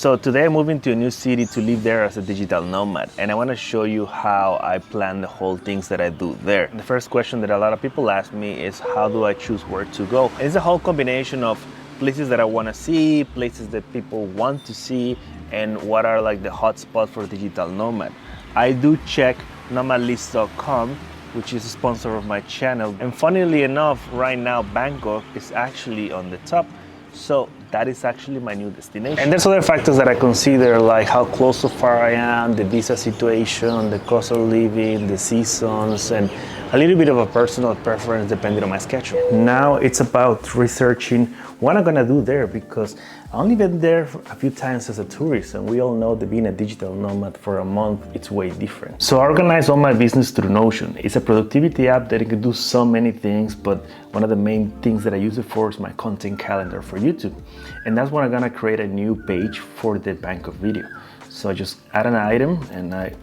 So today I'm moving to a new city to live there as a digital nomad, and I want to show you how I plan the whole things that I do there. The first question that a lot of people ask me is how do I choose where to go? And it's a whole combination of places that I want to see, places that people want to see, and what are like the hot spots for digital nomad. I do check nomadlist.com, which is a sponsor of my channel, and funnily enough, right now Bangkok is actually on the top. So that is actually my new destination. And there's other factors that I consider, like how close so far I am, the visa situation, the cost of living, the seasons, and a little bit of a personal preference depending on my schedule. Now it's about researching what I'm gonna do there, because I only been there a few times as a tourist, and we all know that being a digital nomad for a month, it's way different. So I organize all my business through Notion. It's a productivity app that it can do so many things, but one of the main things that I use it for is my content calendar for YouTube. And that's when I'm gonna create a new page for the Bangkok video. So I just add an item and I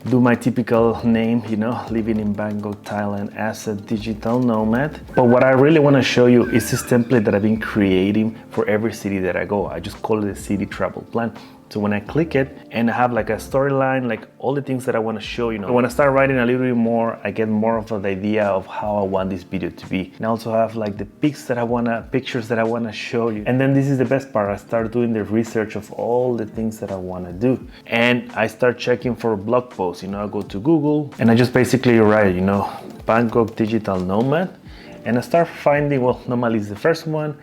do my typical name, living in Bangkok, Thailand as a digital nomad. But what I really want to show you is this template that I've been creating for every city that I go. I just call it a city travel plan. So when I click it and I have like a storyline, like all the things that I want to show, when I start writing a little bit more, I get more of the idea of how I want this video to be. And I also have like the pictures that I want to show you. And then this is the best part. I start doing the research of all the things that I want to do. And I start checking for blog posts. I go to Google and I just basically write, Bangkok digital nomad. And I start finding, Nomad is the first one.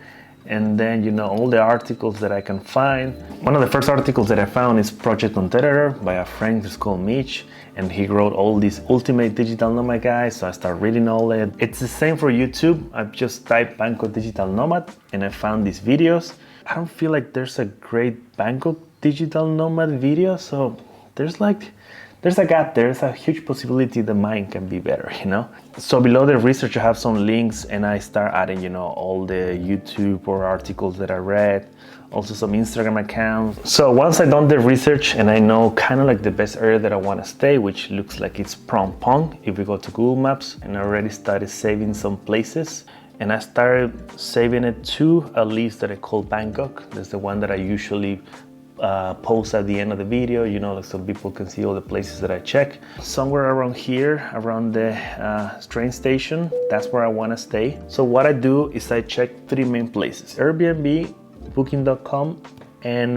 And then, all the articles that I can find. One of the first articles that I found is Project on Tether by a friend who's called Mitch. And he wrote all these ultimate digital nomad guys. So I start reading all it. It's the same for YouTube. I've just typed Bangkok digital nomad and I found these videos. I don't feel like there's a great Bangkok digital nomad video. So there's a gap there. There's a huge possibility that mine can be better, So below the research, I have some links and I start adding, all the YouTube or articles that I read, also some Instagram accounts. So once I've done the research and I know kind of like the best area that I want to stay, which looks like it's Phrom Phong, if we go to Google Maps, and I already started saving some places. And I started saving it to a list that I call Bangkok. That's the one that I usually post at the end of the video, so people can see all the places that I check. Somewhere around here, around the train station, that's where I want to stay. So what I do is I check three main places: Airbnb, Booking.com, and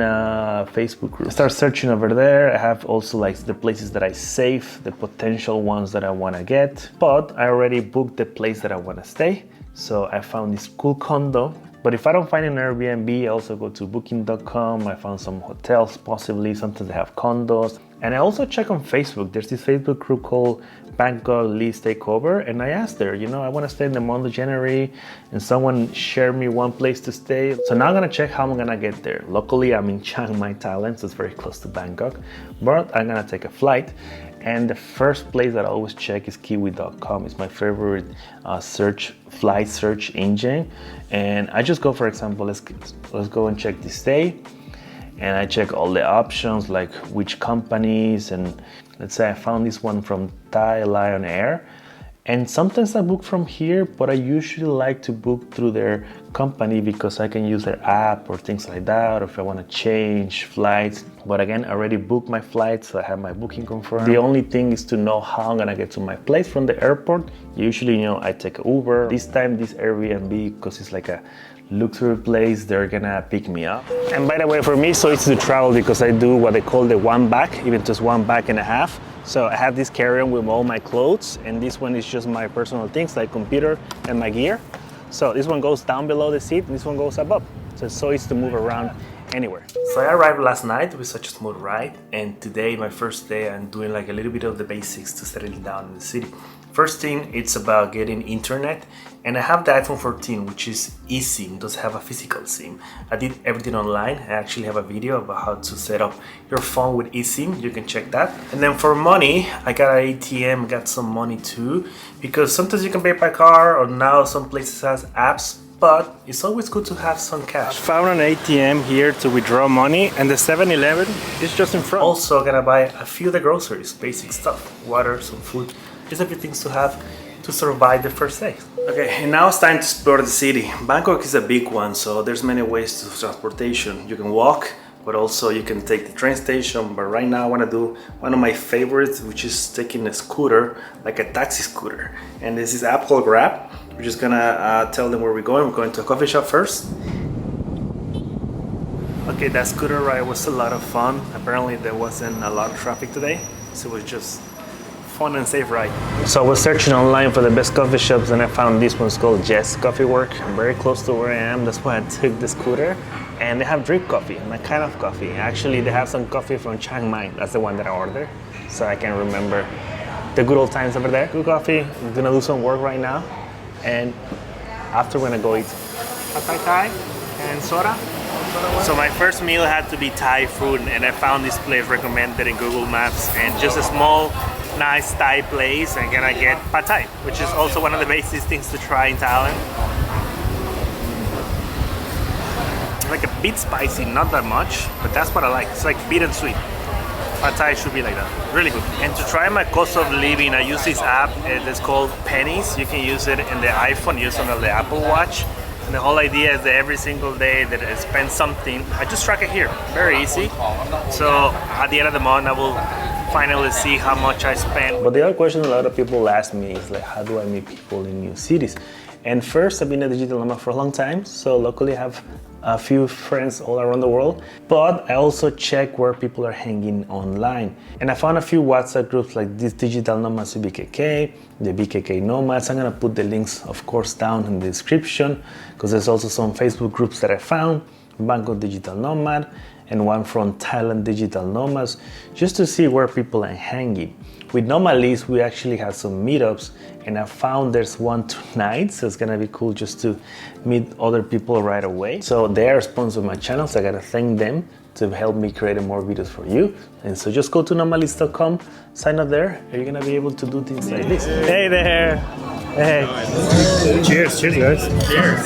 Facebook groups. I start searching over there. I have also like the places that I save, the potential ones that I want to get, but I already booked the place that I want to stay. So I found this cool condo. But if I don't find an Airbnb, I also go to Booking.com. I found some hotels, possibly. Sometimes they have condos. And I also check on Facebook. There's this Facebook group called Bangkok Lease Takeover. And I asked there, I want to stay in the month of January. And someone shared me one place to stay. So now I'm going to check how I'm going to get there. Luckily, I'm in Chiang Mai, Thailand, so it's very close to Bangkok. But I'm going to take a flight. And the first place that I always check is kiwi.com. It's my favorite flight search engine. And I just go, for example, let's go and check this day. And I check all the options, like which companies. And let's say I found this one from Thai Lion Air. And sometimes I book from here, but I usually like to book through their company because I can use their app or things like that, or if I want to change flights. But again, I already booked my flight, so I have my booking confirmed. The only thing is to know how I'm gonna get to my place from the airport. Usually, I take an Uber. This time, this Airbnb, because it's like a luxury place, they're gonna pick me up. And by the way, for me, so it's to travel because I do what they call the one bag, even just one bag and a half. So I have this carry-on with all my clothes, and this one is just my personal things like computer and my gear. So this one goes down below the seat, and this one goes above. So it's so easy to move around anywhere. So I arrived last night with such a smooth ride, and today, my first day, I'm doing like a little bit of the basics to settle down in the city. First thing, it's about getting internet, and I have the iPhone 14, which is eSIM, doesn't have a physical SIM. I did everything online. I actually have a video about how to set up your phone with eSIM. You can check that. And then for money, I got an ATM, got some money too, because sometimes you can pay by card, or now some places has apps, but it's always good to have some cash. I found an ATM here to withdraw money, and the 7-Eleven is just in front. Also gonna buy a few of the groceries, basic stuff, water, some food, just a few things to have to survive the first day. Okay, and now it's time to explore the city. Bangkok is a big one, so there's many ways to transportation. You can walk, but also you can take the train station. But right now I want to do one of my favorites, which is taking a scooter, like a taxi scooter. And this is app called Grab. We're just gonna tell them where we're going. We're going to a coffee shop first. Okay, that scooter ride was a lot of fun. Apparently there wasn't a lot of traffic today, so it was just fun and safe ride. So I was searching online for the best coffee shops and I found this one's called Jess Coffee Work, very close to where I am. That's why I took the scooter. And they have drip coffee, my kind of coffee. Actually, they have some coffee from Chiang Mai. That's the one that I ordered, so I can remember the good old times over there. Good coffee. I'm gonna do some work right now, and after we're gonna go eat pad thai and soda. So my first meal had to be Thai food, and I found this place recommended in Google Maps, and just a small, nice Thai place. I'm gonna get pad thai, which is also one of the basic things to try in Thailand. Like a bit spicy, not that much, but that's what I like. It's like bitter and sweet. Pad thai should be like that. Really good. And to try my cost of living, I use this app. It's called Pennies. You can use it in the iPhone, use it on the Apple Watch. And the whole idea is that every single day that I spend something, I just track it here. Very easy. So at the end of the month, I will finally see how much I spend. But the other question a lot of people ask me is like, how do I meet people in new cities? And first, I've been a digital nomad for a long time, so luckily I have a few friends all around the world. But I also check where people are hanging online. And I found a few WhatsApp groups like this Digital Nomads BKK, the BKK Nomads. I'm gonna put the links, of course, down in the description, because there's also some Facebook groups that I found, Bangkok Digital Nomad, and one from Thailand Digital Nomads, just to see where people are hanging. With Nomad List, we actually had some meetups, and I found there's one tonight, so it's gonna be cool just to meet other people right away. So they are sponsored my channel, so I gotta thank them to help me create more videos for you. And so just go to nomadlist.com, sign up there, and you're gonna be able to do things like this. Hey there! Hey! Cheers, cheers guys! Cheers!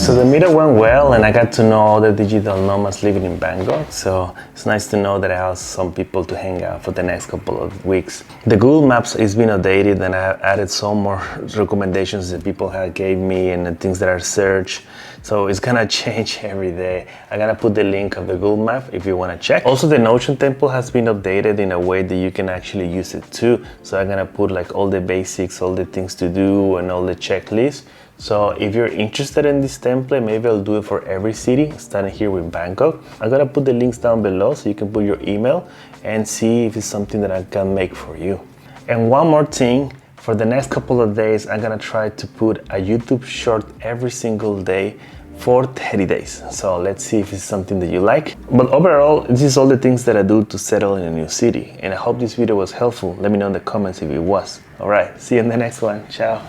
So the meetup went well, and I got to know all the digital nomads living in Bangkok, so it's nice to know that I have some people to hang out for the next couple of weeks. The Google Maps is being updated, and I added some more recommendations that people had gave me and the things that are searched, so it's gonna change every day. I gotta put the link of the Google Map if you wanna check. Also, the Notion template has been updated in a way that you can actually use it too, so I'm gonna put like all the basics, all the things to do and all the checklists. So if you're interested in this template, maybe I'll do it for every city, starting here with Bangkok. I'm gonna put the links down below so you can put your email and see if it's something that I can make for you. And one more thing, for the next couple of days, I'm gonna try to put a YouTube short every single day for 30 days. So let's see if it's something that you like. But overall, this is all the things that I do to settle in a new city. And I hope this video was helpful. Let me know in the comments if it was. All right, see you in the next one. Ciao.